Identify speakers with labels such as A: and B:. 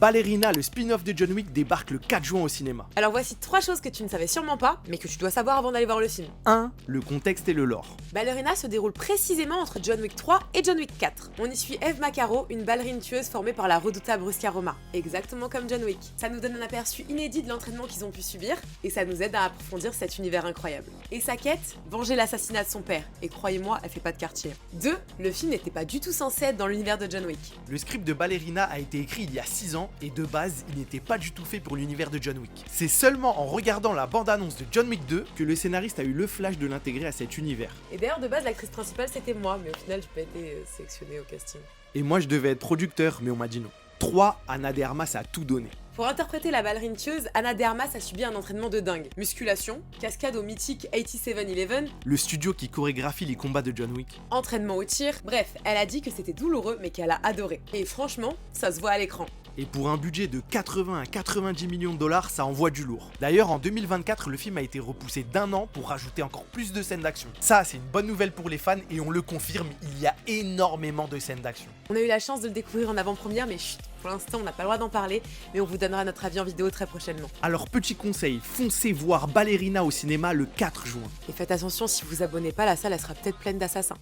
A: Ballerina, le spin-off de John Wick, débarque le 4 juin au cinéma.
B: Alors voici 3 choses que tu ne savais sûrement pas, mais que tu dois savoir avant d'aller voir le film.
A: 1. Le contexte et le lore.
B: Ballerina se déroule précisément entre John Wick 3 et John Wick 4. On y suit Eve Macaro, une ballerine tueuse formée par la redoutable Ruska Roma, exactement comme John Wick. Ça nous donne un aperçu inédit de l'entraînement qu'ils ont pu subir, et ça nous aide à approfondir cet univers incroyable. Et sa quête, venger l'assassinat de son père, et croyez-moi, elle fait pas de quartier. 2. Le film n'était pas du tout censé être dans l'univers de John Wick.
A: Le script de Ballerina a été écrit il y a 6 ans, et de base, il n'était pas du tout fait pour l'univers de John Wick. C'est seulement en regardant la bande-annonce de John Wick 2 que le scénariste a eu le flash de l'intégrer à cet univers.
B: Et d'ailleurs, de base, l'actrice principale c'était moi, mais au final, j'ai pas été sélectionnée au casting.
A: Et moi je devais être producteur, mais on m'a dit non. 3. Ana de Armas a tout donné.
B: Pour interpréter la ballerine tueuse, Ana de Armas a subi un entraînement de dingue. Musculation, cascade au mythique 87-11,
A: Le studio qui chorégraphie les combats de John Wick.
B: entraînement au tir, bref, elle a dit que c'était douloureux mais qu'elle a adoré. Et franchement, ça se voit à l'écran.
A: Et pour un budget de 80 à 90 millions de dollars, ça envoie du lourd. D'ailleurs, en 2024, le film a été repoussé d'1 an pour rajouter encore plus de scènes d'action. Ça, c'est une bonne nouvelle pour les fans et on le confirme, il y a énormément de scènes d'action.
B: On a eu la chance de le découvrir en avant-première, mais chut, pour l'instant on n'a pas le droit d'en parler, mais on vous donnera notre avis en vidéo très prochainement.
A: Alors petit conseil, foncez voir Ballerina au cinéma le 4 juin.
B: Et faites attention, si vous vous abonnez pas, la salle elle sera peut-être pleine d'assassins.